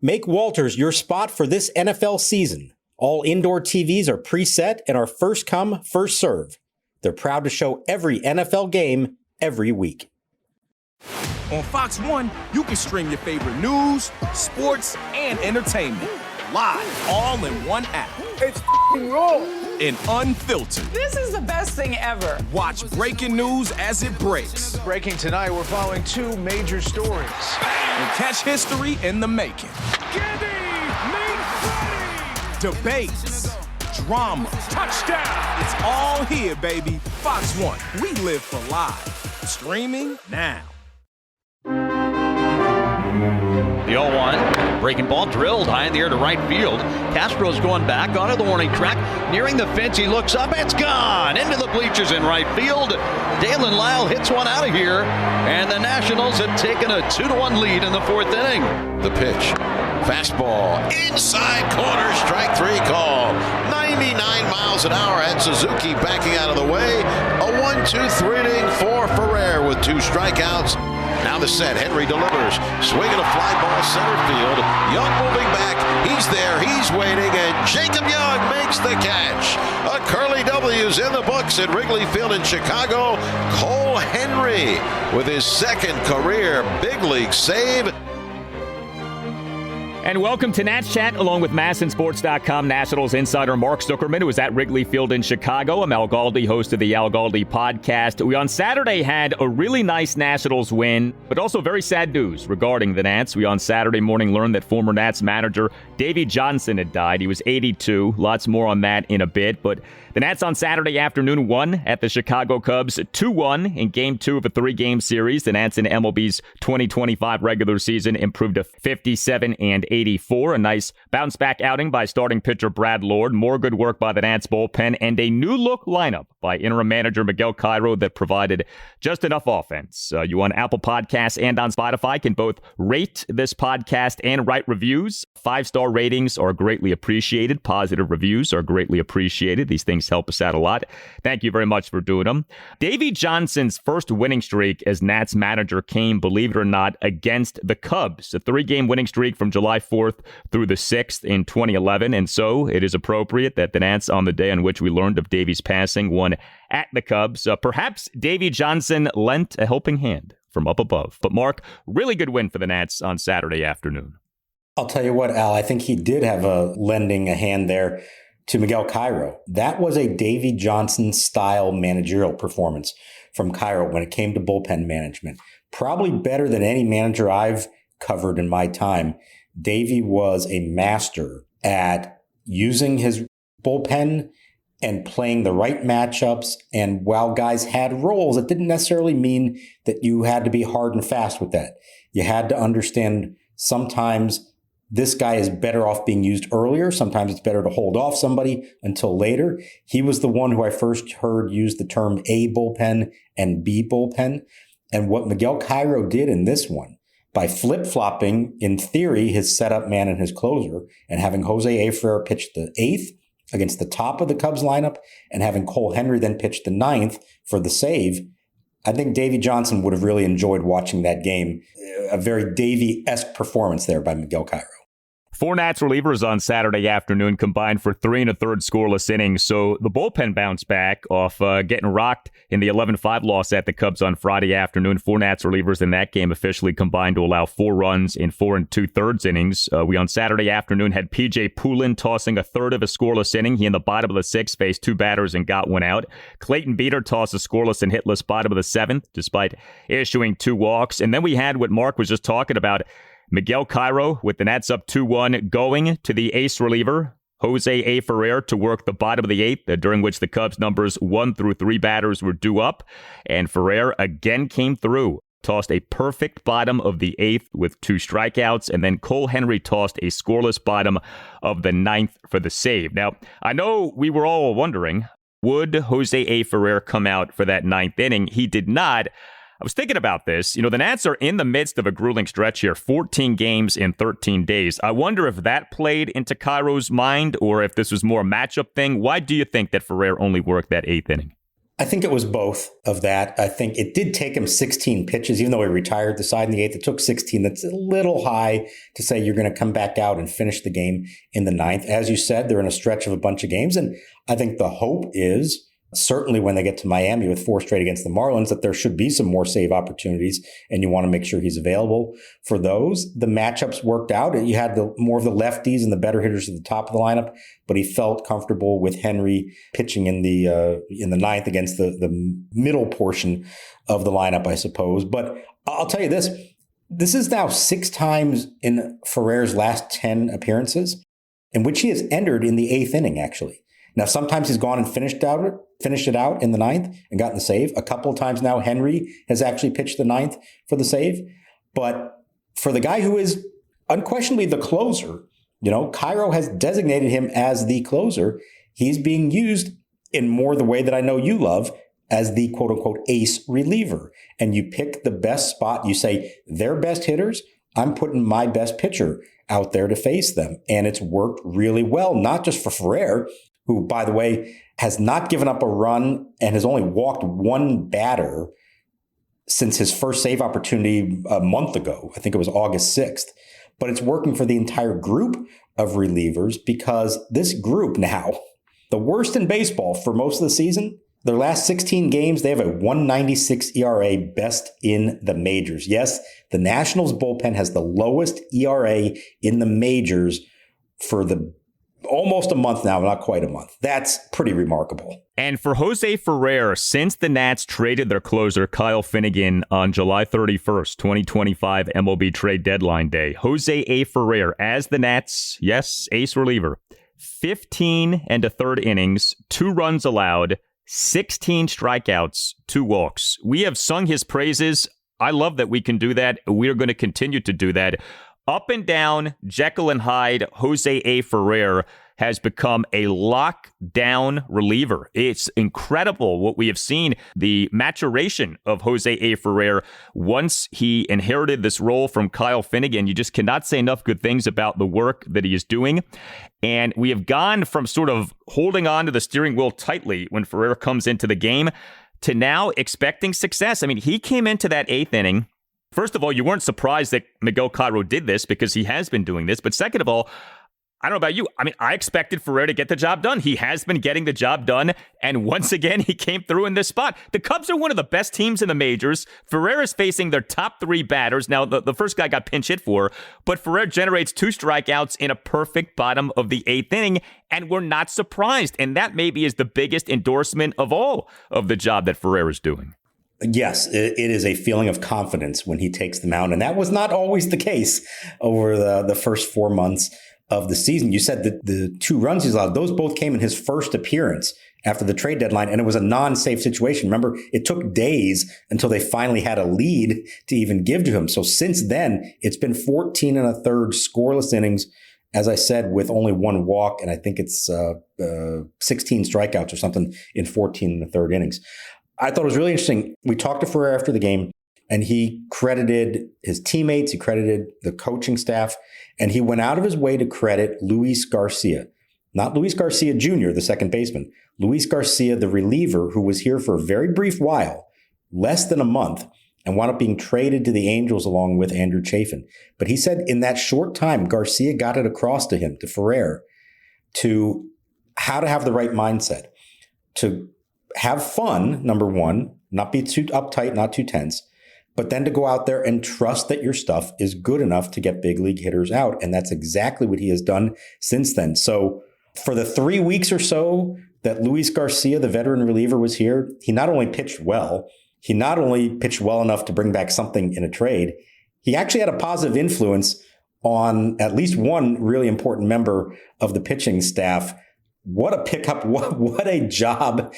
Make Walters your spot for this NFL season. All indoor TVs are preset and are first come, first serve. They're proud to show every NFL game every week. On Fox 1, you can stream your favorite news, sports, and entertainment live all in one app. It's raw and unfiltered. This is the best thing ever. Watch breaking news as it breaks. Breaking tonight, we're following two major stories. And catch history in the making. Debates, drama, Touchdown! it's all here, baby. Fox 1, we live for live. Streaming now. The 0-1, breaking ball drilled high in the air to right field. Castro's going back onto the warning track. Nearing the fence, he looks up. It's gone into the bleachers in right field. Daylen Lile hits one out of here, and the Nationals have taken a 2-1 lead in the fourth inning. The pitch, fastball, inside corner, strike three call. 99 miles an hour, and Suzuki backing out of the way. A 1-2-3 inning for Ferrer with two strikeouts. Now the set, Henry delivers, swinging a fly ball center field. Young moving back, he's there, he's waiting, and Jacob Young makes the catch. A Curly W's in the books at Wrigley Field in Chicago. Cole Henry with his second career big league save. And welcome to Nats Chat, along with MASNsports.com Nationals insider Mark Zuckerman, who was at Wrigley Field in Chicago. I'm Al Galdi, host of the Al Galdi podcast. We on Saturday had a really nice Nationals win, but also very sad news regarding the Nats. We on Saturday morning learned that former Nats manager Davey Johnson had died. He was 82. Lots more on that in a bit, but the Nats on Saturday afternoon won at the Chicago Cubs 2-1 in Game 2 of a 3-game series. The Nats in MLB's 2025 regular season improved to 57-84. A nice bounce-back outing by starting pitcher Brad Lord. More good work by the Nats bullpen, and a new-look lineup by interim manager Miguel Cairo that provided just enough offense. You on Apple Podcasts and on Spotify can both rate this podcast and write reviews. 5-star ratings are greatly appreciated. Positive reviews are greatly appreciated. These things help us out a lot. Thank you very much for doing them. Davey Johnson's first winning streak as Nats manager came, believe it or not, against the Cubs. A 3-game winning streak from July 4th through the 6th in 2011. And so it is appropriate that the Nats, on the day on which we learned of Davey's passing, won at the Cubs. Perhaps Davey Johnson lent a helping hand from up above. But Mark, really good win for the Nats on Saturday afternoon. I'll tell you what, Al, I think he did have lending a hand there to Miguel Cairo. That was a Davey Johnson style managerial performance from Cairo when it came to bullpen management. Probably better than any manager I've covered in my time. Davey was a master at using his bullpen and playing the right matchups. And while guys had roles, it didn't necessarily mean that you had to be hard and fast with that. You had to understand sometimes this guy is better off being used earlier. Sometimes it's better to hold off somebody until later. He was the one who I first heard use the term A bullpen and B bullpen. And what Miguel Cairo did in this one, by flip-flopping, in theory, his setup man and his closer, and having Jose A. Ferrer pitch the 8th against the top of the Cubs lineup, and having Cole Henry then pitch the 9th for the save, I think Davey Johnson would have really enjoyed watching that game. A very Davey-esque performance there by Miguel Cairo. 4 Nats relievers on Saturday afternoon combined for 3 1/3 scoreless innings. So the bullpen bounced back off getting rocked in the 11-5 loss at the Cubs on Friday afternoon. 4 Nats relievers in that game officially combined to allow 4 runs in 4 2/3 innings. We on Saturday afternoon had P.J. Poulin tossing a third of a scoreless inning. He in the bottom of the 6th faced 2 batters and got one out. Clayton Beeter tossed a scoreless and hitless bottom of the 7th despite issuing 2 walks. And then we had what Mark was just talking about, Miguel Cairo with the Nats up 2-1 going to the ace reliever, Jose A. Ferrer, to work the bottom of the 8th, during which the Cubs numbers 1 through 3 batters were due up. And Ferrer again came through, tossed a perfect bottom of the 8th with 2 strikeouts, and then Cole Henry tossed a scoreless bottom of the 9th for the save. Now, I know we were all wondering, would Jose A. Ferrer come out for that 9th inning? He did not. I was thinking about this. You know, the Nats are in the midst of a grueling stretch here, 14 games in 13 days. I wonder if that played into Cairo's mind or if this was more a matchup thing. Why do you think that Ferrer only worked that 8th inning? I think it was both of that. I think it did take him 16 pitches, even though he retired the side in the 8th. It took 16. That's a little high to say you're going to come back out and finish the game in the 9th. As you said, they're in a stretch of a bunch of games. And I think the hope is certainly when they get to Miami with 4 straight against the Marlins, that there should be some more save opportunities, and you want to make sure he's available for those. The matchups worked out. You had more of the lefties and the better hitters at the top of the lineup, but he felt comfortable with Henry pitching in the 9th against the middle portion of the lineup, I suppose. But I'll tell you this. This is now 6 times in Ferrer's last 10 appearances in which he has entered in the 8th inning, actually. Now, sometimes he's gone and finished it out in the 9th and gotten the save. A couple of times now, Henry has actually pitched the 9th for the save. But for the guy who is unquestionably the closer, Cairo has designated him as the closer. He's being used in more the way that I know you love, as the quote unquote ace reliever. And you pick the best spot. You say, they're best hitters. I'm putting my best pitcher out there to face them. And it's worked really well, not just for Ferrer, who, by the way, has not given up a run and has only walked one batter since his first save opportunity a month ago. I think it was August 6th. But it's working for the entire group of relievers, because this group now, the worst in baseball for most of the season, their last 16 games, they have a 1.96 ERA, best in the majors. Yes, the Nationals bullpen has the lowest ERA in the majors for almost a month now, not quite a month. That's pretty remarkable. And for Jose Ferrer, since the Nats traded their closer, Kyle Finnegan, on July 31st, 2025, MLB trade deadline day, Jose A. Ferrer, as the Nats, yes, ace reliever, 15 and a third innings, 2 runs allowed, 16 strikeouts, 2 walks. We have sung his praises. I love that we can do that. We are going to continue to do that. Up and down, Jekyll and Hyde, Jose A. Ferrer has become a lockdown reliever. It's incredible what we have seen, the maturation of Jose A. Ferrer once he inherited this role from Kyle Finnegan. You just cannot say enough good things about the work that he is doing. And we have gone from sort of holding on to the steering wheel tightly when Ferrer comes into the game to now expecting success. I mean, he came into that 8th inning. First of all, you weren't surprised that Miguel Cairo did this because he has been doing this. But second of all, I don't know about you. I mean, I expected Ferrer to get the job done. He has been getting the job done. And once again, he came through in this spot. The Cubs are one of the best teams in the majors. Ferrer is facing their top 3 batters. Now, the first guy got pinch hit for, but Ferrer generates 2 strikeouts in a perfect bottom of the 8th inning. And we're not surprised. And that maybe is the biggest endorsement of all of the job that Ferrer is doing. Yes, it is a feeling of confidence when he takes the mound. And that was not always the case over the first 4 months of the season. You said that the 2 runs he's allowed, those both came in his first appearance after the trade deadline, and it was a non-safe situation. Remember, it took days until they finally had a lead to even give to him. So since then, it's been 14 and a third scoreless innings, as I said, with only 1 walk, and I think it's 16 strikeouts or something in 14 and a third innings. I thought it was really interesting. We talked to Ferrer after the game, and he credited his teammates, he credited the coaching staff, and he went out of his way to credit Luis Garcia. Not Luis Garcia Jr., the second baseman. Luis Garcia, the reliever, who was here for a very brief while, less than a month, and wound up being traded to the Angels along with Andrew Chafin. But he said in that short time, Garcia got it across to him, to Ferrer, to how to have the right mindset, to have fun, number one, not be too uptight, not too tense, but then to go out there and trust that your stuff is good enough to get big league hitters out. And that's exactly what he has done since then. So for the 3 weeks or so that Luis Garcia, the veteran reliever, was here, he not only pitched well, he not only pitched well enough to bring back something in a trade, he actually had a positive influence on at least one really important member of the pitching staff. What a pickup, what a job.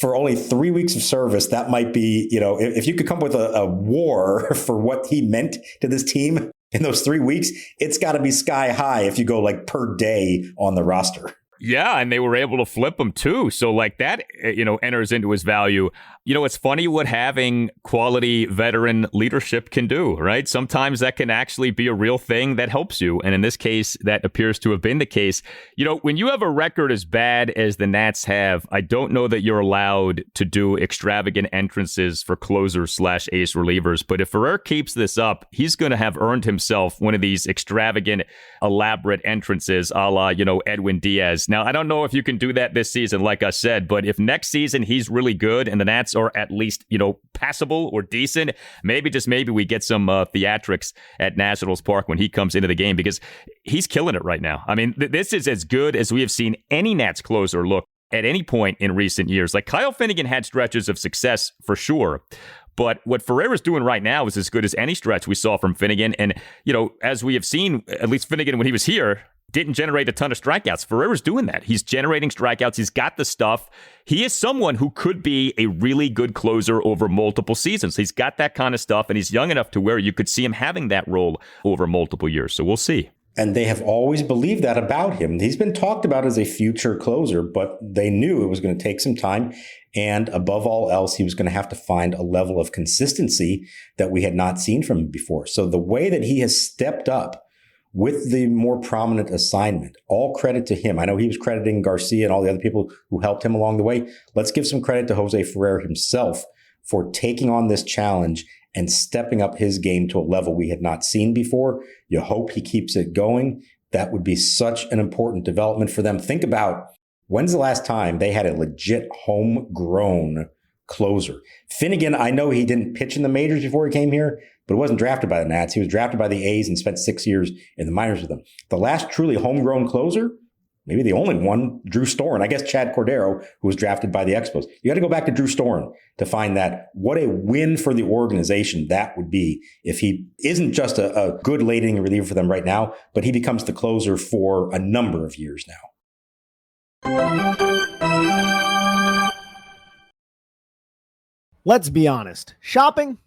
For only 3 weeks of service, that might be, if you could come up with a war for what he meant to this team in those 3 weeks, it's got to be sky high if you go like per day on the roster. Yeah, and they were able to flip him too. So like that, enters into his value. You know, it's funny what having quality veteran leadership can do, right? Sometimes that can actually be a real thing that helps you. And in this case, that appears to have been the case. You know, when you have a record as bad as the Nats have, I don't know that you're allowed to do extravagant entrances for closers / ace relievers. But if Ferrer keeps this up, he's going to have earned himself one of these extravagant, elaborate entrances a la, Edwin Diaz. Now, I don't know if you can do that this season, like I said, but if next season he's really good and the Nats are at least, passable or decent, maybe we get some theatrics at Nationals Park when he comes into the game, because he's killing it right now. I mean, this is as good as we have seen any Nats closer look at any point in recent years. Like, Kyle Finnegan had stretches of success for sure, but what Ferrer is doing right now is as good as any stretch we saw from Finnegan. And, as we have seen, at least Finnegan, when he was here, didn't generate a ton of strikeouts. Ferrer's doing that. He's generating strikeouts. He's got the stuff. He is someone who could be a really good closer over multiple seasons. He's got that kind of stuff, and he's young enough to where you could see him having that role over multiple years. So we'll see. And they have always believed that about him. He's been talked about as a future closer, but they knew it was going to take some time. And above all else, he was going to have to find a level of consistency that we had not seen from him before. So the way that he has stepped up with the more prominent assignment, all credit to him. I know he was crediting Garcia and all the other people who helped him along the way. Let's give some credit to Jose Ferrer himself for taking on this challenge and stepping up his game to a level we had not seen before. You hope he keeps it going. That would be such an important development for them. Think about, when's the last time they had a legit homegrown closer? Finnegan, I know he didn't pitch in the majors before he came here, but he wasn't drafted by the Nats. He was drafted by the A's and spent 6 years in the minors with them. The last truly homegrown closer, maybe the only one, Drew Storen. I guess Chad Cordero, who was drafted by the Expos. You got to go back to Drew Storen to find that. What a win for the organization that would be if he isn't just a good late inning reliever for them right now, but he becomes the closer for a number of years now. Let's be honest. Shopping,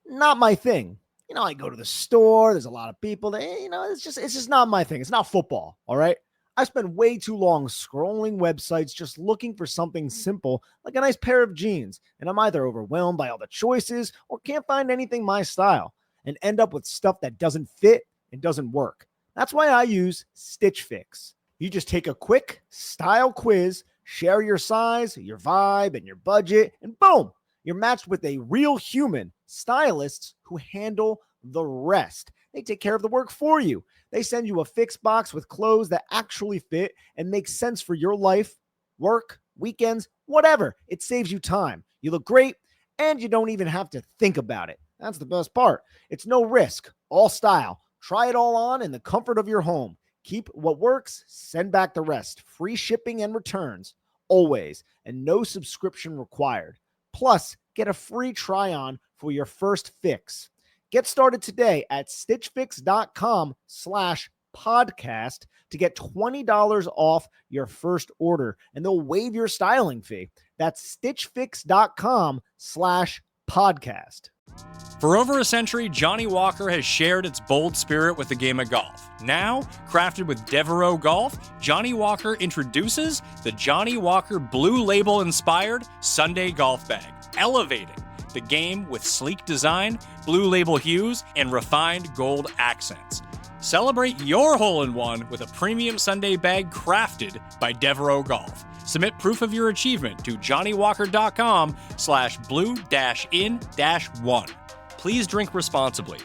not my thing. I go to the store. There's a lot of people that, it's just not my thing. It's not football. All right. I spend way too long scrolling websites just looking for something simple like a nice pair of jeans. And I'm either overwhelmed by all the choices or can't find anything my style and end up with stuff that doesn't fit and doesn't work. That's why I use Stitch Fix. You just take a quick style quiz, share your size, your vibe, and your budget, and boom, you're matched with a real human stylists who handle the rest. They take care of the work for you. They send you a fix box with clothes that actually fit and make sense for your life, work, weekends, whatever. It saves you time. You look great, and you don't even have to think about it. That's the best part. It's no risk, all style. Try it all on in the comfort of your home. Keep what works, send back the rest. Free shipping and returns, always, and no subscription required. Plus, get a free try-on for your first fix. Get started today at stitchfix.com/podcast to get $20 off your first order, and they'll waive your styling fee. That's stitchfix.com/podcast. For over a century, Johnny Walker has shared its bold spirit with the game of golf. Now, crafted with Devereaux Golf, Johnny Walker introduces the Johnny Walker Blue Label-inspired Sunday Golf Bag, elevating the game with sleek design, blue label hues, and refined gold accents. Celebrate your hole-in-one with a premium Sunday bag crafted by Devereaux Golf. Submit proof of your achievement to johnnywalker.com/blue-in-1. Please drink responsibly.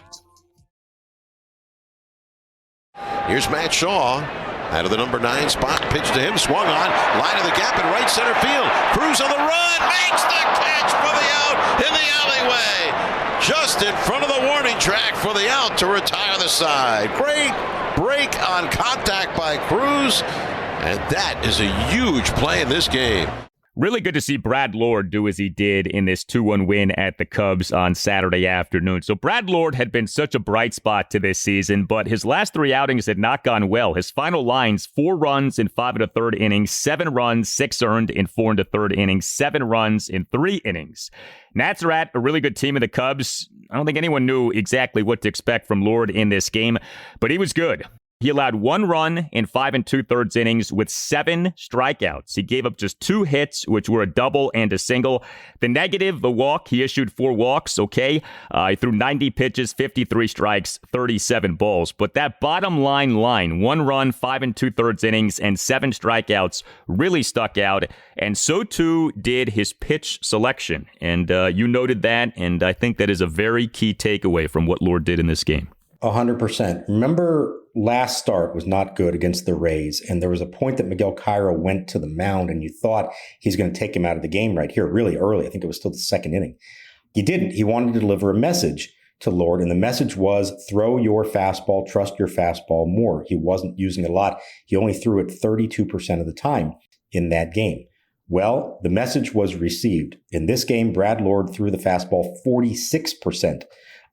Here's Matt Shaw out of the number 9 spot. Pitch to him, swung on, line of the gap in right center field. Cruz on the run, makes the catch for the out in the alleyway. Just in front of the warning track for the out to retire the side. Great break on contact by Cruz, and that is a huge play in this game. Really good to see Brad Lord do as he did in this 2-1 win at the Cubs on Saturday afternoon. So Brad Lord had been such a bright spot to this season, but his last 3 outings had not gone well. His final lines, 4 runs in 5 1/3 innings, 7 runs, 6 earned in 4 1/3 innings, 7 runs in 3 innings. Nats are at a really good team of the Cubs. I don't think anyone knew exactly what to expect from Lord in this game, but he was good. He allowed 1 run in 5 2/3 innings with 7 strikeouts. He gave up just 2 hits, which were a double and a single. The negative, the walk, he issued 4 walks, okay? He threw 90 pitches, 53 strikes, 37 balls. But that bottom line, 1 run, 5 2/3 innings, and 7 strikeouts really stuck out. And so too did his pitch selection. And you noted that, and I think that is a very key takeaway from what Lord did in this game. 100%. Remember, last start was not good against the Rays, and there was a point that Miguel Cairo went to the mound, and you thought he's going to take him out of the game right here really early. I think it was still the second inning. He didn't. He wanted to deliver a message to Lord, and the message was throw your fastball, trust your fastball more. He wasn't using it a lot. He only threw it 32% of the time in that game. Well, the message was received. In this game, Brad Lord threw the fastball 46%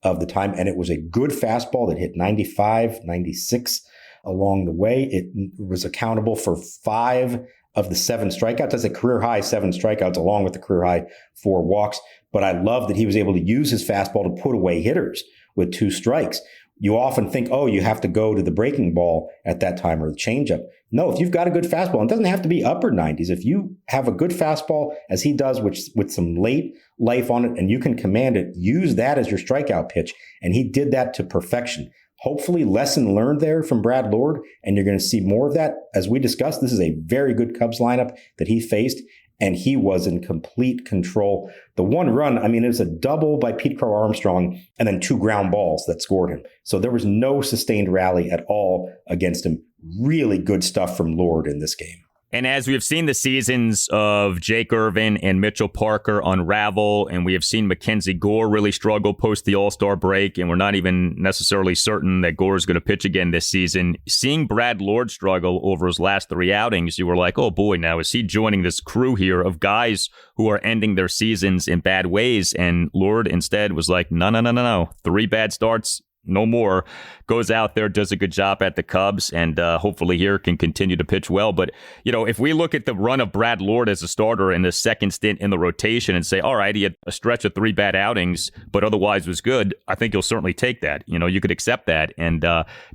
of the time, and it was a good fastball that hit 95, 96 along the way. It was accountable for 5 of the 7 strikeouts. That's a career high 7 strikeouts, along with the career high 4 walks. But I love that he was able to use his fastball to put away hitters with 2 strikes. You often think, oh, you have to go to the breaking ball at that time or the changeup. No, if you've got a good fastball, it doesn't have to be upper 90s. If you have a good fastball, as he does, with some late life on it, and you can command it, use that as your strikeout pitch. And he did that to perfection. Hopefully, lesson learned there from Brad Lord, and you're going to see more of that. As we discussed, this is a very good Cubs lineup that he faced, and he was in complete control. The 1 run, I mean, it was a double by Pete Crow Armstrong and then 2 ground balls that scored him. So there was no sustained rally at all against him. Really good stuff from Lord in this game. And as we have seen the seasons of Jake Irvin and Mitchell Parker unravel, and we have seen Mackenzie Gore really struggle post the All-Star break, and we're not even necessarily certain that Gore is going to pitch again this season, seeing Brad Lord struggle over his last 3 outings, you were like, oh boy, now is he joining this crew here of guys who are ending their seasons in bad ways? And Lord instead was like, no. 3 bad starts. No more. Goes out there, does a good job at the Cubs, and hopefully here can continue to pitch well. But, you know, if we look at the run of Brad Lord as a starter in the second stint in the rotation and say, all right, he had a stretch of 3 bad outings, but otherwise was good, I think you'll certainly take that. You know, you could accept that. And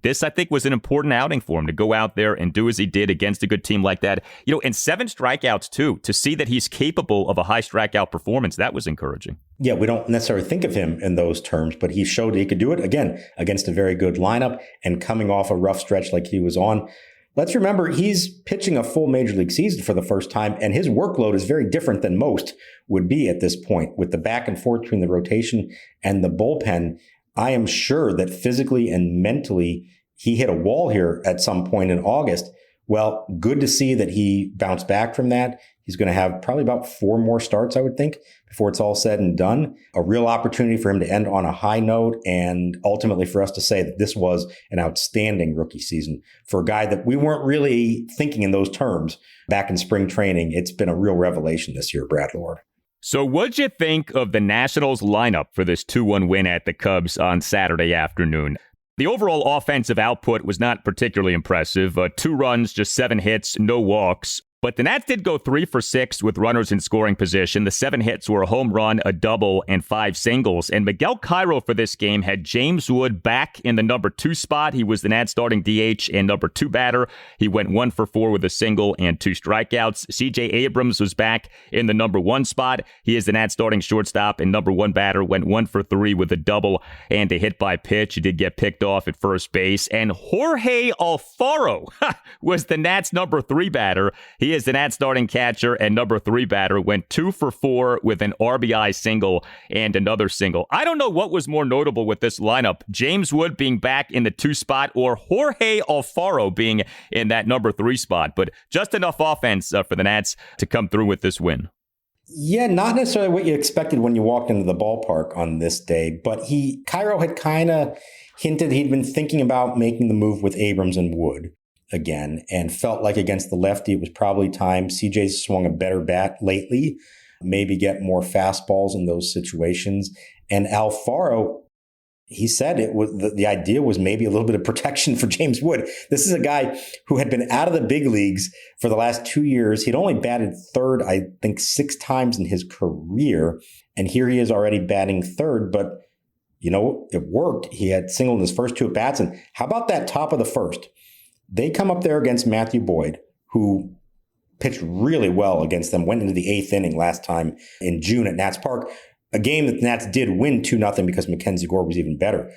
this, I think, was an important outing for him to go out there and do as he did against a good team like that. You know, and 7 strikeouts, too, to see that he's capable of a high strikeout performance, that was encouraging. Yeah, we don't necessarily think of him in those terms, but he showed he could do it again against a very good lineup and coming off a rough stretch like he was on. Let's remember, he's pitching a full major league season for the first time, and his workload is very different than most would be at this point. With the back and forth between the rotation and the bullpen, I am sure that physically and mentally he hit a wall here at some point in August. Well, good to see that he bounced back from that. He's going to have probably about 4 more starts, I would think, before it's all said and done. A real opportunity for him to end on a high note, and ultimately for us to say that this was an outstanding rookie season for a guy that we weren't really thinking in those terms back in spring training. It's been a real revelation this year, Brad Lord. So what'd you think of the Nationals lineup for this 2-1 win at the Cubs on Saturday afternoon? The overall offensive output was not particularly impressive. 2 runs, just 7 hits, no walks. But the Nats did go 3 for 6 with runners in scoring position. The 7 hits were a home run, a double, and 5 singles. And Miguel Cairo for this game had James Wood back in the number 2 spot. He was the Nats starting DH and number 2 batter. He went 1 for 4 with a single and 2 strikeouts. CJ Abrams was back in the number 1 spot. He is the Nats starting shortstop and number 1 batter. Went 1 for 3 with a double and a hit by pitch. He did get picked off at first base. And Jorge Alfaro was the Nats number 3 batter. He is the Nats starting catcher and number 3 batter. Went 2 for 4 with an RBI single and another single. I don't know what was more notable with this lineup, James Wood being back in the 2 spot or Jorge Alfaro being in that number 3 spot, but just enough offense for the Nats to come through with this win. Yeah, not necessarily what you expected when you walked into the ballpark on this day, but Cairo had kind of hinted he'd been thinking about making the move with Abrams and Wood again, and felt like against the lefty, it was probably time. CJ's swung a better bat lately, maybe get more fastballs in those situations. And Alfaro, he said it was the idea was maybe a little bit of protection for James Wood. This is a guy who had been out of the big leagues for the last 2 years. He'd only batted third, I think, 6 times in his career. And here he is already batting third, but you know, it worked. He had singled in his first 2 at-bats. And how about that top of the first? They come up there against Matthew Boyd, who pitched really well against them, went into the 8th inning last time in June at Nats Park, a game that the Nats did win 2-0 because Mackenzie Gore was even better.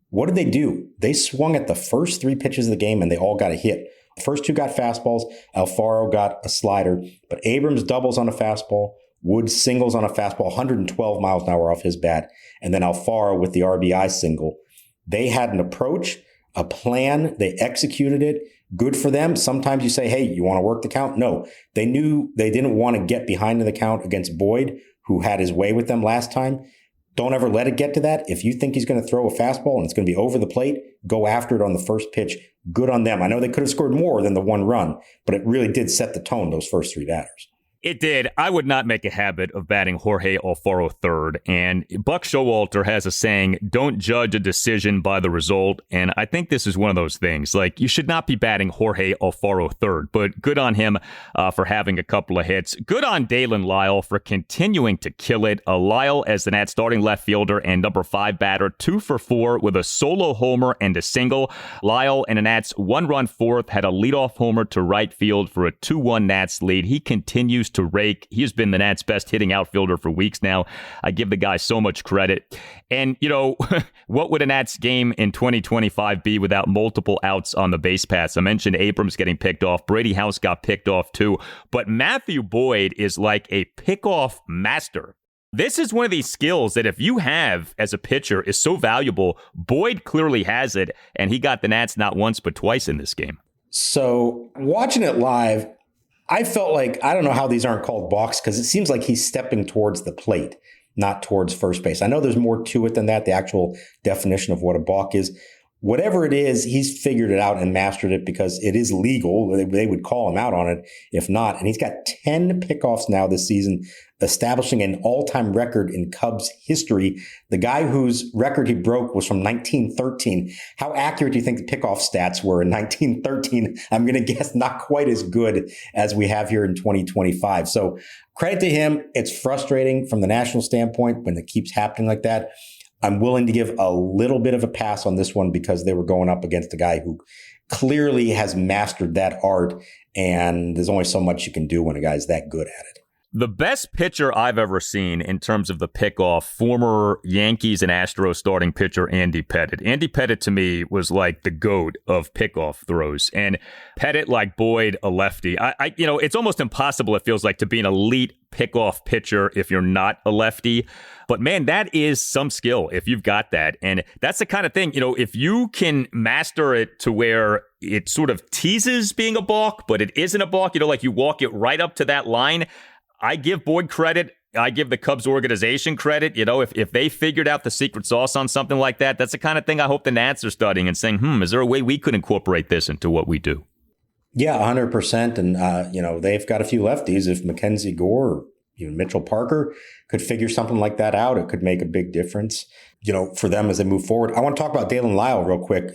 What did they do? They swung at the first 3 pitches of the game, and they all got a hit. The first 2 got fastballs. Alfaro got a slider, but Abrams doubles on a fastball. Woods singles on a fastball, 112 miles an hour off his bat. And then Alfaro with the RBI single. They had an approach, a plan. They executed it. Good for them. Sometimes you say, hey, you want to work the count? No, they knew they didn't want to get behind in the count against Boyd, who had his way with them last time. Don't ever let it get to that. If you think he's going to throw a fastball and it's going to be over the plate, go after it on the first pitch. Good on them. I know they could have scored more than the 1 run, but it really did set the tone, those first 3 batters. It did. I would not make a habit of batting Jorge Alfaro third. And Buck Showalter has a saying, don't judge a decision by the result. And I think this is one of those things. Like, you should not be batting Jorge Alfaro third, but good on him for having a couple of hits. Good on Daylen Lile for continuing to kill it. Lile as the Nats starting left fielder and number 5 batter, 2 for 4 with a solo homer and a single. Lile and the Nats 1-run fourth had a leadoff homer to right field for a 2-1 Nats lead. He continues to rake. He has been the Nats' best hitting outfielder for weeks now. I give the guy so much credit. And, you know, what would a Nats game in 2025 be without multiple outs on the base paths? I mentioned Abrams getting picked off. Brady House got picked off too. But Matthew Boyd is like a pickoff master. This is one of these skills that if you have as a pitcher is so valuable. Boyd clearly has it, and he got the Nats not once but twice in this game. So watching it live, I felt like, I don't know how these aren't called balks, because it seems like he's stepping towards the plate, not towards first base. I know there's more to it than that, the actual definition of what a balk is. Whatever it is, he's figured it out and mastered it because it is legal. They would call him out on it if not. And he's got 10 pickoffs now this season, establishing an all-time record in Cubs history. The guy whose record he broke was from 1913. How accurate do you think the pickoff stats were in 1913? I'm going to guess not quite as good as we have here in 2025. So credit to him. It's frustrating from the national standpoint when it keeps happening like that. I'm willing to give a little bit of a pass on this one because they were going up against a guy who clearly has mastered that art, and there's only so much you can do when a guy's that good at it. The best pitcher I've ever seen in terms of the pickoff, former Yankees and Astros starting pitcher Andy Pettitte. Andy Pettitte to me was like the GOAT of pickoff throws. And Pettitte, like Boyd, a lefty. You know, it's almost impossible, it feels like, to be an elite pickoff pitcher if you're not a lefty. But man, that is some skill if you've got that. And that's the kind of thing, you know, if you can master it to where it sort of teases being a balk, but it isn't a balk, you know, like you walk it right up to that line. I give Boyd credit. I give the Cubs organization credit. You know, if they figured out the secret sauce on something like that, that's the kind of thing I hope the Nats are studying and saying, is there a way we could incorporate this into what we do? Yeah, 100%. And, you know, they've got a few lefties. If Mackenzie Gore or even Mitchell Parker could figure something like that out, it could make a big difference, you know, for them as they move forward. I want to talk about Daylen Lile real quick.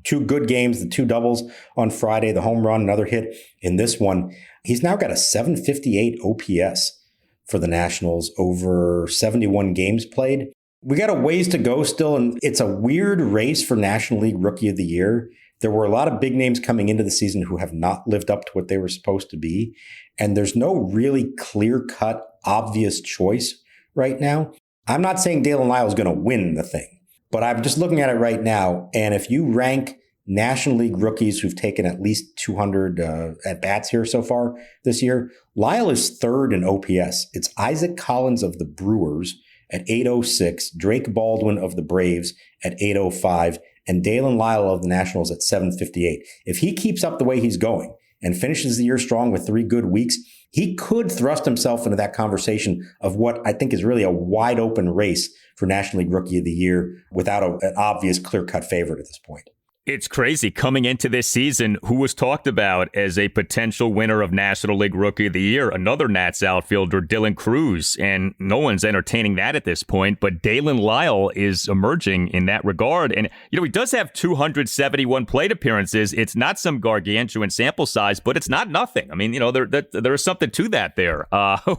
2 good games, the 2 doubles on Friday, the home run, another hit in this one. He's now got a 758 OPS for the Nationals over 71 games played. We got a ways to go still, and it's a weird race for National League Rookie of the Year. There were a lot of big names coming into the season who have not lived up to what they were supposed to be, and there's no really clear-cut, obvious choice right now. I'm not saying Daylen Lile is going to win the thing, but I'm just looking at it right now, and if you rank National League rookies who've taken at least 200 at-bats here so far this year, Lyle is third in OPS. It's Isaac Collins of the Brewers at 806, Drake Baldwin of the Braves at 805, and Daylen Lile of the Nationals at 758. If he keeps up the way he's going and finishes the year strong with 3 good weeks, he could thrust himself into that conversation of what I think is really a wide open race for National League Rookie of the Year without an obvious clear-cut favorite at this point. It's crazy. Coming into this season, who was talked about as a potential winner of National League Rookie of the Year? Another Nats outfielder, Dylan Cruz, and no one's entertaining that at this point, but Daylen Lile is emerging in that regard. And, you know, he does have 271 plate appearances. It's not some gargantuan sample size, but it's not nothing. I mean, you know, there's something to that there.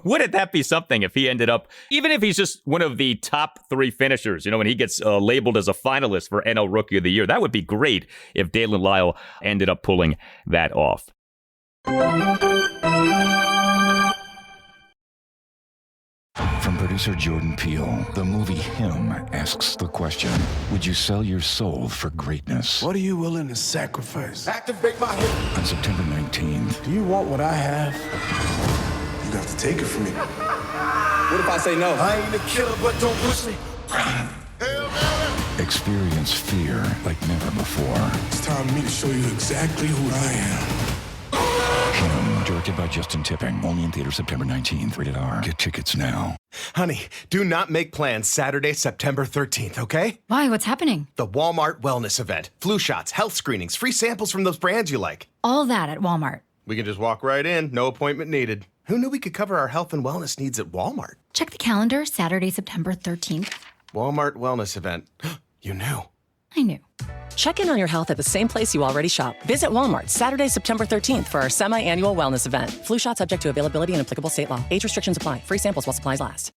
Wouldn't that be something if he ended up, even if he's just one of the top 3 finishers, you know, when he gets labeled as a finalist for NL Rookie of the Year? That would be great. great if Daylen Lile ended up pulling that off. From producer Jordan Peele, the movie Him asks the question, would you sell your soul for greatness? What are you willing to sacrifice? Activate my hip. On September 19th, Do you want what I have? You got to take it from me. What if I say no? I ain't a killer, but don't push me. experience fear like never before. It's time for me to show you exactly who I am. Him, directed by Justin Tipping. Only in theaters September 19th. Rated R. Get tickets now. Honey, do not make plans Saturday, September 13th, okay? Why? What's happening? The Walmart Wellness Event. Flu shots, health screenings, free samples from those brands you like. All that at Walmart. We can just walk right in, no appointment needed. Who knew we could cover our health and wellness needs at Walmart? Check the calendar, Saturday, September 13th. Walmart Wellness Event. You knew. I knew. Check in on your health at the same place you already shop. Visit Walmart Saturday, September 13th for our semi-annual wellness event. Flu shot subject to availability and applicable state law. Age restrictions apply. Free samples while supplies last.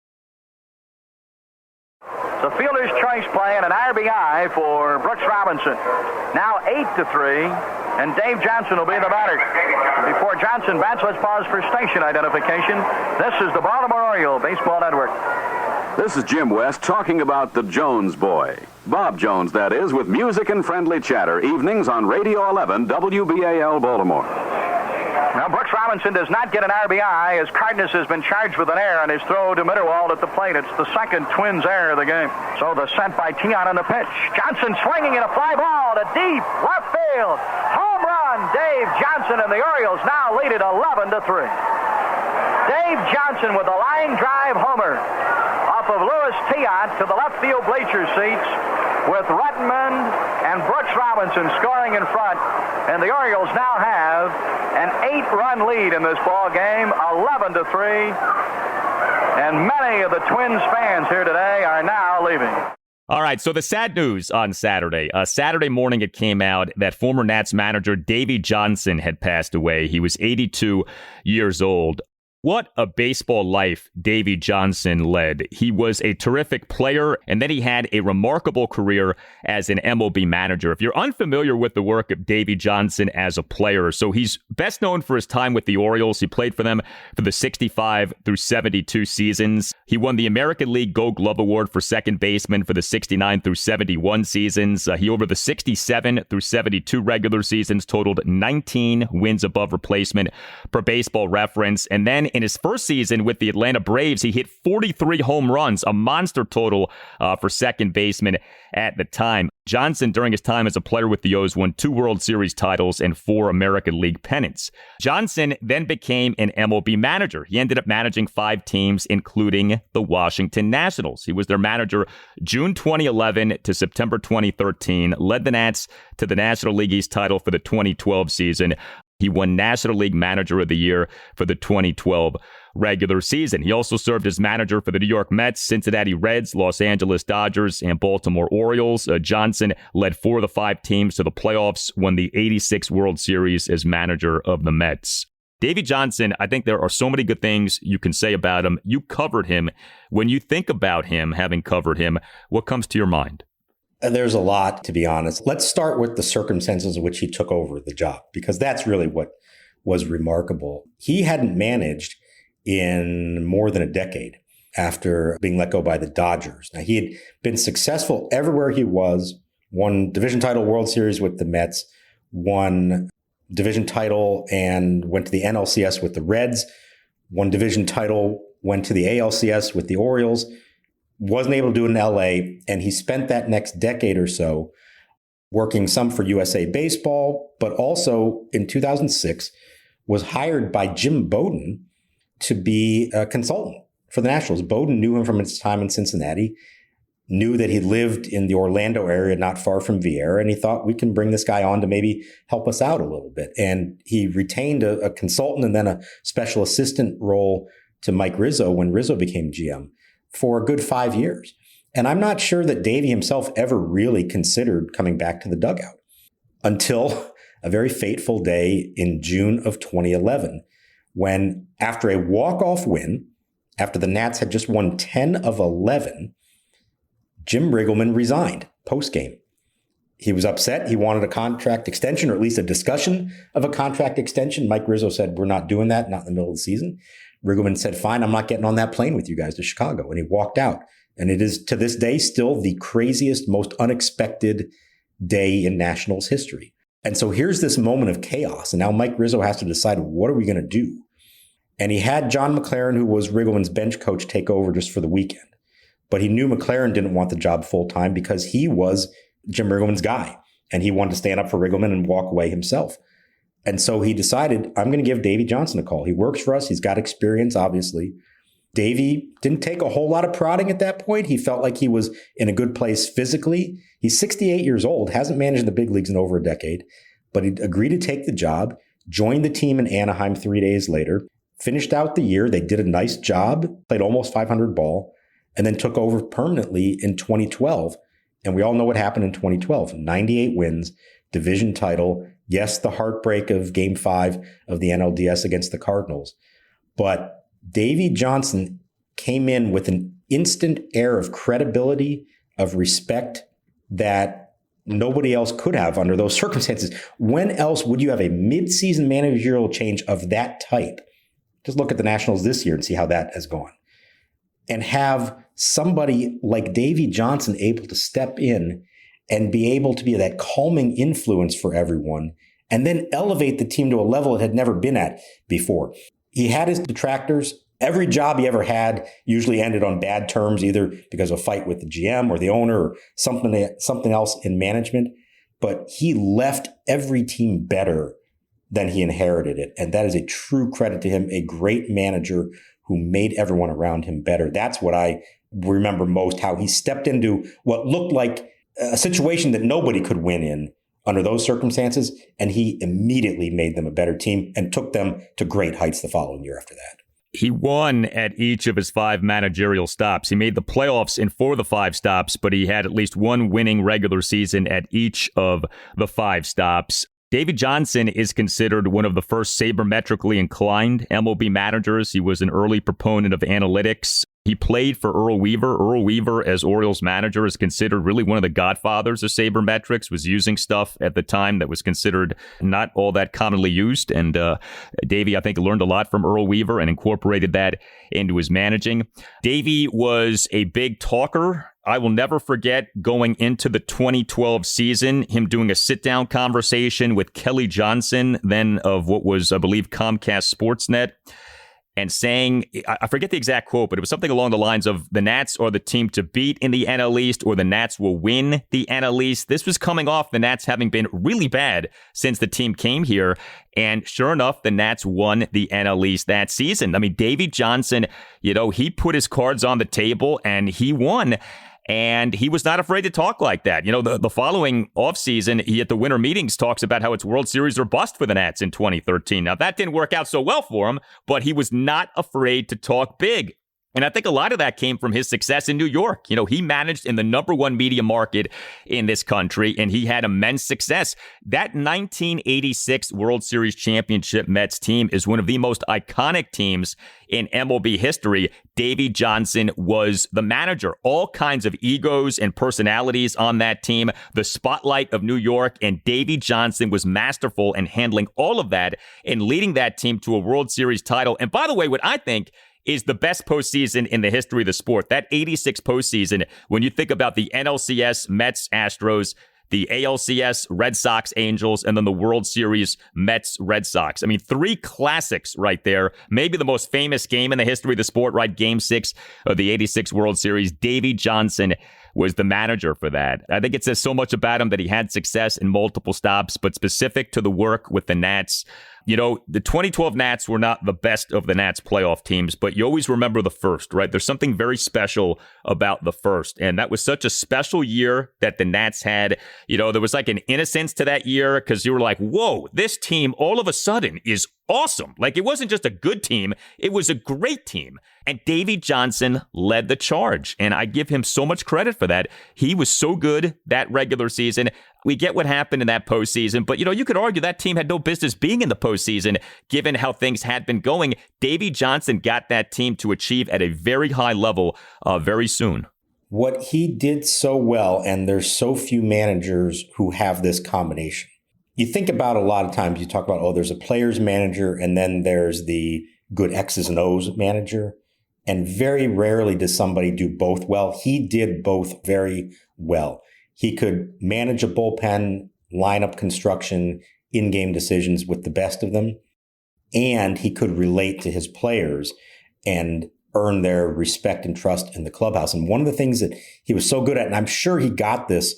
The fielder's choice play and an RBI for Brooks Robinson. Now 8-3, and Dave Johnson will be the batter. Before Johnson bats, let's pause for station identification. This is the Baltimore Oriole Baseball Network. This is Jim West talking about the Jones Boy. Bob Jones, that is, with music and friendly chatter, evenings on Radio 11 WBAL Baltimore. Now, Brooks Robinson does not get an RBI as Cardenas has been charged with an error on his throw to Mitterwald at the plate. It's the second Twins error of the game. So the sent by Tion on the pitch. Johnson swinging in a fly ball to deep left field. Home run, Dave Johnson, and the Orioles now lead it 11-3. Dave Johnson with a line drive homer off of Louis Tiant to the left field bleacher seats, with Ruttenman and Brooks Robinson scoring in front, and the Orioles now have an 8-run lead in this ball game, 11-3, and many of the Twins fans here today are now leaving. All right, so the sad news on Saturday. Saturday morning it came out that former Nats manager Davey Johnson had passed away. He was 82 years old. What a baseball life Davey Johnson led. He was a terrific player, and then he had a remarkable career as an MLB manager. If you're unfamiliar with the work of Davey Johnson as a player, so he's best known for his time with the Orioles. He played for them for the 65 through 72 seasons. He won the American League Gold Glove Award for second baseman for the 69 through 71 seasons. He, over the 67 through 72 regular seasons, totaled 19 wins above replacement per Baseball Reference. And then in his first season with the Atlanta Braves, he hit 43 home runs, a monster total for second baseman at the time. Johnson, during his time as a player with the O's, won 2 World Series titles and 4 American League pennants. Johnson then became an MLB manager. He ended up managing 5 teams, including the Washington Nationals. He was their manager June 2011 to September 2013, led the Nats to the National League East title for the 2012 season. He won National League Manager of the Year for the 2012 regular season. He also served as manager for the New York Mets, Cincinnati Reds, Los Angeles Dodgers, and Baltimore Orioles. Johnson led 4 of the 5 teams to the playoffs, won the 86 World Series as manager of the Mets. Davey Johnson, I think there are so many good things you can say about him. You covered him. When you think about him, having covered him, what comes to your mind? There's a lot, to be honest. Let's start with the circumstances in which he took over the job, because that's really what was remarkable. He hadn't managed in more than a decade after being let go by the Dodgers. Now, he had been successful everywhere he was, won division title World Series with the Mets, won division title and went to the NLCS with the Reds, won division title, went to the ALCS with the Orioles, wasn't able to do it in LA, and he spent that next decade or so working some for USA Baseball, but also in 2006 was hired by Jim Bowden to be a consultant for the Nationals. Bowden knew him from his time in Cincinnati, knew that he lived in the Orlando area not far from Vieira, and he thought, we can bring this guy on to maybe help us out a little bit. And he retained a consultant and then a special assistant role to Mike Rizzo when Rizzo became GM for a good 5 years. And I'm not sure that Davey himself ever really considered coming back to the dugout until a very fateful day in June of 2011, when after a walk-off win, after the Nats had just won 10 of 11, Jim Riggleman resigned post-game. He was upset. He wanted a contract extension, or at least a discussion of a contract extension. Mike Rizzo said, we're not doing that, not in the middle of the season. Riggleman said, fine, I'm not getting on that plane with you guys to Chicago. And he walked out. And it is, to this day, still the craziest, most unexpected day in Nationals history. And so here's this moment of chaos. And now Mike Rizzo has to decide, what are we going to do? And he had John McLaren, who was Riggleman's bench coach, take over just for the weekend. But he knew McLaren didn't want the job full time because he was Jim Riggleman's guy. And he wanted to stand up for Riggleman and walk away himself. And so he decided, I'm going to give Davey Johnson a call. He works for us. He's got experience, obviously. Davey didn't take a whole lot of prodding at that point. He felt like he was in a good place physically. He's 68 years old, hasn't managed in the big leagues in over a decade, but he agreed to take the job, joined the team in Anaheim 3 days later, finished out the year. They did a nice job, played almost 500 ball, and then took over permanently in 2012. And we all know what happened in 2012. 98 wins, division title. Yes, the heartbreak of Game 5 of the NLDS against the Cardinals. But Davey Johnson came in with an instant air of credibility, of respect that nobody else could have under those circumstances. When else would you have a midseason managerial change of that type? Just look at the Nationals this year and see how that has gone. And have somebody like Davey Johnson able to step in and be able to be that calming influence for everyone, and then elevate the team to a level it had never been at before. He had his detractors. Every job he ever had usually ended on bad terms, either because of a fight with the GM or the owner or something else in management. But he left every team better than he inherited it. And that is a true credit to him, a great manager who made everyone around him better. That's what I remember most, how he stepped into what looked like a situation that nobody could win in under those circumstances, and he immediately made them a better team and took them to great heights the following year after that. He won at each of his 5 managerial stops. He made the playoffs in 4 of the 5 stops, but he had at least one winning regular season at each of the 5 stops. Davey Johnson is considered one of the first sabermetrically inclined MLB managers. He was an early proponent of analytics. He played for Earl Weaver. Earl Weaver, as Orioles manager, is considered really one of the godfathers of sabermetrics, was using stuff at the time that was considered not all that commonly used. And Davey, I think, learned a lot from Earl Weaver and incorporated that into his managing. Davey was a big talker. I will never forget going into the 2012 season, him doing a sit-down conversation with Kelly Johnson, then of what was, I believe, Comcast Sportsnet, and saying, I forget the exact quote, but it was something along the lines of, the Nats are the team to beat in the NL East, or the Nats will win the NL East. This was coming off the Nats having been really bad since the team came here. And sure enough, the Nats won the NL East that season. I mean, Davey Johnson, he put his cards on the table and he won. And he was not afraid to talk like that. The following offseason, he at the winter meetings talks about how it's World Series or bust for the Nats in 2013. Now, that didn't work out so well for him, but he was not afraid to talk big. And I think a lot of that came from his success in New York. He managed in the #1 media market in this country, and he had immense success. That 1986 World Series championship Mets team is one of the most iconic teams in MLB history. Davey Johnson was the manager. All kinds of egos and personalities on that team, the spotlight of New York, and Davey Johnson was masterful in handling all of that and leading that team to a World Series title. And by the way, what I think is the best postseason in the history of the sport. That 86 postseason, when you think about the NLCS, Mets, Astros, the ALCS, Red Sox, Angels, and then the World Series, Mets, Red Sox. I mean, 3 classics right there. Maybe the most famous game in the history of the sport, right? Game 6 of the 86 World Series. Davey Johnson was the manager for that. I think it says so much about him that he had success in multiple stops, but specific to the work with the Nats, the 2012 Nats were not the best of the Nats playoff teams, but you always remember the first, right? There's something very special about the first. And that was such a special year that the Nats had. There was like an innocence to that year because you were like, whoa, this team all of a sudden is awesome. Like, it wasn't just a good team, it was a great team. And Davey Johnson led the charge. And I give him so much credit for that. He was so good that regular season. We get what happened in that postseason, but you could argue that team had no business being in the postseason given how things had been going. Davey Johnson got that team to achieve at a very high level very soon. what he did so well, and there's so few managers who have this combination. You think about a lot of times, you talk about, oh, there's a player's manager, and then there's the good X's and O's manager. And very rarely does somebody do both well. He did both very well. He could manage a bullpen, lineup construction, in-game decisions with the best of them. And he could relate to his players and earn their respect and trust in the clubhouse. And one of the things that he was so good at, and I'm sure he got this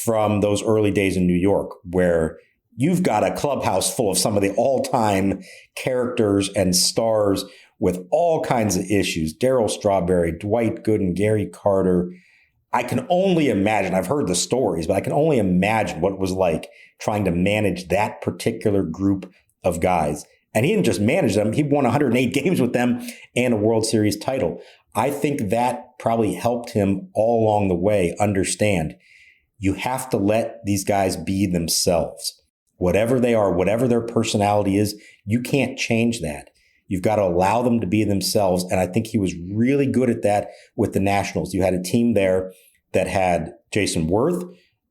from those early days in New York, where you've got a clubhouse full of some of the all-time characters and stars with all kinds of issues. Darryl Strawberry, Dwight Gooden, Gary Carter. I can only imagine, I've heard the stories, but I can only imagine what it was like trying to manage that particular group of guys. And he didn't just manage them. He won 108 games with them and a World Series title. I think that probably helped him all along the way understand you have to let these guys be themselves. Whatever they are, whatever their personality is, you can't change that. You've got to allow them to be themselves. And I think he was really good at that with the Nationals. You had a team there that had Jason Worth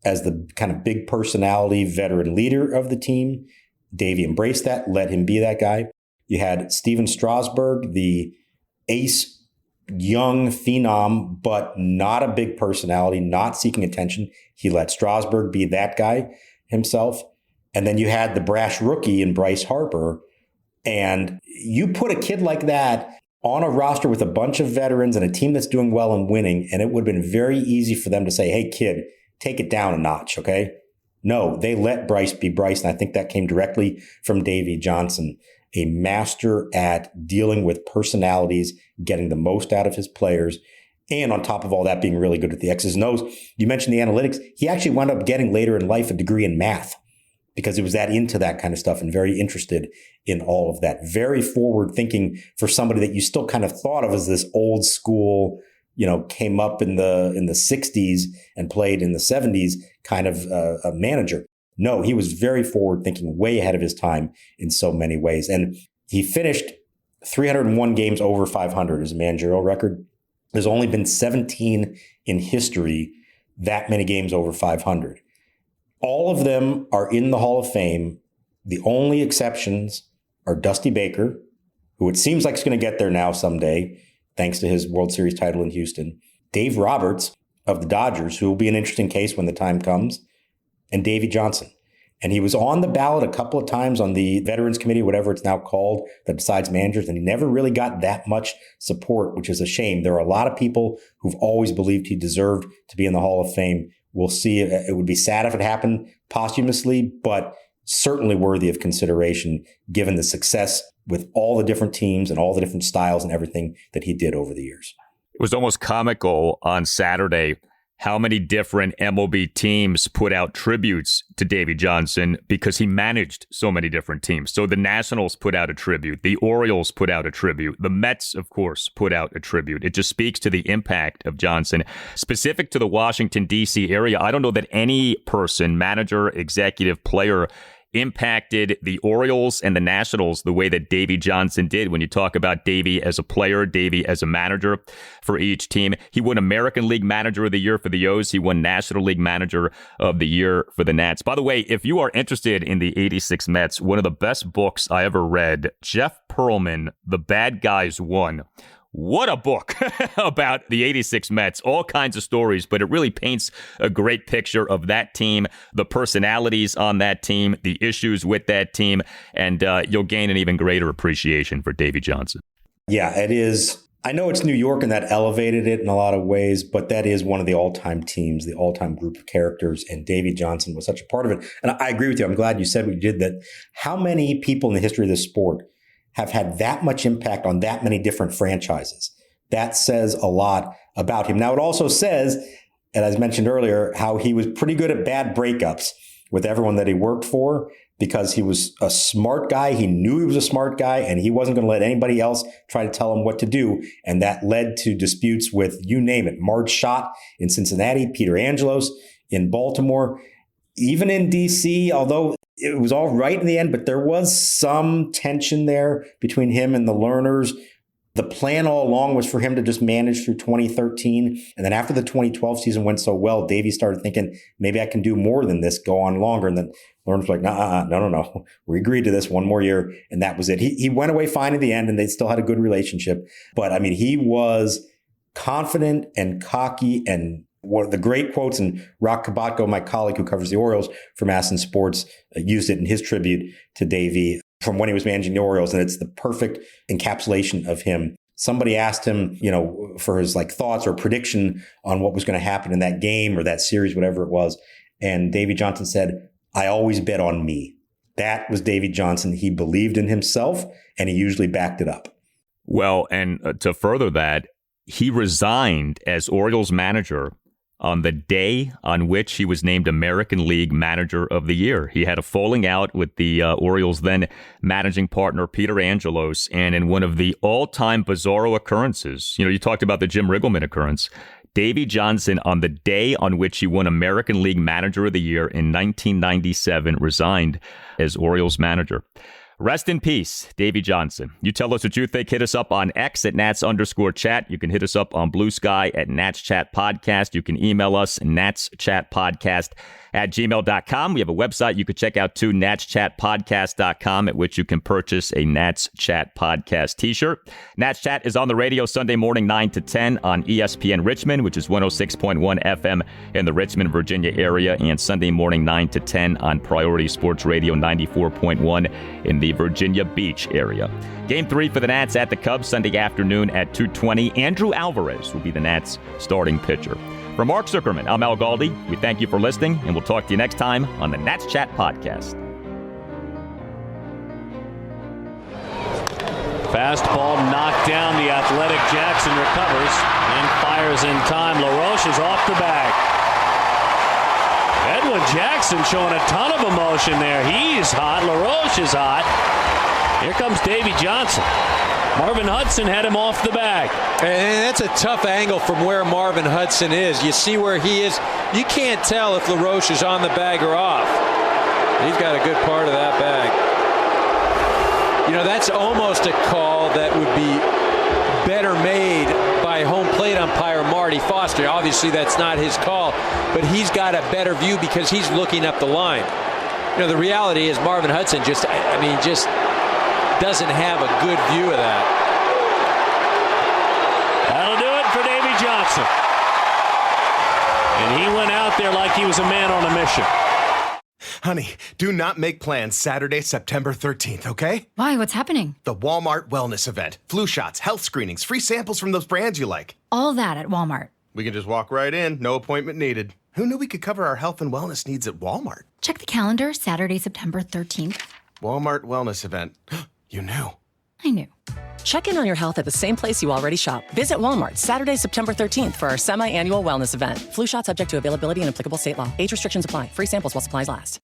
as the kind of big personality, veteran leader of the team. Davey embraced that, let him be that guy. You had Steven Strasburg, the ace, young phenom, but not a big personality, not seeking attention. He let Strasburg be that guy himself. And then you had the brash rookie in Bryce Harper. And you put a kid like that on a roster with a bunch of veterans and a team that's doing well and winning, and it would have been very easy for them to say, hey, kid, take it down a notch, okay? No, they let Bryce be Bryce, and I think that came directly from Davey Johnson, a master at dealing with personalities, getting the most out of his players, and on top of all that, being really good at the X's and O's. You mentioned the analytics. He actually wound up getting later in life a degree in math because he was that into that kind of stuff and very interested in all of that. Very forward thinking for somebody that you still kind of thought of as this old school, came up in the 60s and played in the 70s kind of a manager. No, he was very forward thinking, way ahead of his time in so many ways. And he finished 301 games over 500 as a managerial record. There's only been 17 in history that many games over 500. All of them are in the Hall of Fame. The only exceptions are Dusty Baker, who it seems like is going to get there now someday, thanks to his World Series title in Houston. Dave Roberts of the Dodgers, who will be an interesting case when the time comes, and Davey Johnson. And he was on the ballot a couple of times on the Veterans Committee, whatever it's now called, that decides managers, and he never really got that much support, which is a shame. There are a lot of people who've always believed he deserved to be in the Hall of Fame. We'll see. It would be sad if it happened posthumously, but certainly worthy of consideration given the success with all the different teams and all the different styles and everything that he did over the years. It was almost comical on Saturday how many different MLB teams put out tributes to Davey Johnson because he managed so many different teams. So the Nationals put out a tribute. The Orioles put out a tribute. The Mets, of course, put out a tribute. It just speaks to the impact of Johnson. Specific to the Washington, D.C. area, I don't know that any person, manager, executive, player, impacted the Orioles and the Nationals the way that Davey Johnson did. When you talk about Davey as a player, Davey as a manager for each team, he won American League Manager of the Year for the O's. He won National League Manager of the Year for the Nats. By the way, if you are interested in the 86 Mets, one of the best books I ever read, Jeff Pearlman, The Bad Guys Won. What a book about the 86 Mets, all kinds of stories, but it really paints a great picture of that team, the personalities on that team, the issues with that team, and you'll gain an even greater appreciation for Davey Johnson. Yeah, it is. I know it's New York and that elevated it in a lot of ways, but that is one of the all-time teams, the all-time group of characters, and Davey Johnson was such a part of it. And I agree with you. I'm glad you said what you did, that how many people in the history of this sport have had that much impact on that many different franchises. That says a lot about him. Now, it also says, and as mentioned earlier, how he was pretty good at bad breakups with everyone that he worked for because he was a smart guy. He knew he was a smart guy, and he wasn't going to let anybody else try to tell him what to do. And that led to disputes with, you name it, Marge Schott in Cincinnati, Peter Angelos in Baltimore, even in D.C., although it was all right in the end, but there was some tension there between him and the Lerners. The plan all along was for him to just manage through 2013. And then after the 2012 season went so well, Davey started thinking, maybe I can do more than this, go on longer. And then Lawrence was like, no. We agreed to this one more year. And that was it. He went away fine in the end, and they still had a good relationship. But I mean, he was confident and cocky, and one of the great quotes, and Rock Kabatko, my colleague who covers the Orioles for Masson Sports, used it in his tribute to Davey from when he was managing the Orioles. And it's the perfect encapsulation of him. Somebody asked him, for his thoughts or prediction on what was going to happen in that game or that series, whatever it was. And Davey Johnson said, I always bet on me. That was Davey Johnson. He believed in himself, and he usually backed it up. Well, and to further that, he resigned as Orioles manager on the day on which he was named American League Manager of the Year. He had a falling out with the Orioles' then managing partner, Peter Angelos, and in one of the all-time bizarro occurrences, you talked about the Jim Riggleman occurrence, Davey Johnson, on the day on which he won American League Manager of the Year in 1997, resigned as Orioles manager. Rest in peace, Davey Johnson. You tell us what you think. Hit us up on X at Nats_chat. You can hit us up on Blue Sky at Nats Chat Podcast. You can email us, natschatpodcast@gmail.com. We have a website you can check out too, natschatpodcast.com, at which you can purchase a Nats Chat Podcast t-shirt. Nats Chat is on the radio Sunday morning 9 to 10 on ESPN Richmond, which is 106.1 FM in the Richmond, Virginia area, and Sunday morning 9 to 10 on Priority Sports Radio 94.1 in the Virginia Beach area. Game 3 for the Nats at the Cubs Sunday afternoon at 2:20. Andrew Alvarez will be the Nats starting pitcher. For Mark Zuckerman, I'm Al Galdi. We thank you for listening, and we'll talk to you next time on the Nats Chat Podcast. Fastball knocked down. The athletic Jackson recovers and fires in time. LaRoche is off the bag. Edwin Jackson showing a ton of emotion there. He's hot. LaRoche is hot. Here comes Davey Johnson. Marvin Hudson had him off the bag. And that's a tough angle from where Marvin Hudson is. You see where he is. You can't tell if LaRoche is on the bag or off. He's got a good part of that bag. That's almost a call that would be better made by home plate umpire Marty Foster. Obviously, that's not his call, but he's got a better view because he's looking up the line. The reality is Marvin Hudson just doesn't have a good view of that. That'll do it for Davey Johnson. And he went out there like he was a man on a mission. Honey, do not make plans Saturday, September 13th, okay? Why? What's happening? The Walmart Wellness Event. Flu shots, health screenings, free samples from those brands you like. All that at Walmart. We can just walk right in, no appointment needed. Who knew we could cover our health and wellness needs at Walmart? Check the calendar, Saturday, September 13th. Walmart Wellness Event. You knew. I knew. Check in on your health at the same place you already shop. Visit Walmart Saturday, September 13th for our semi-annual wellness event. Flu shot subject to availability and applicable state law. Age restrictions apply. Free samples while supplies last.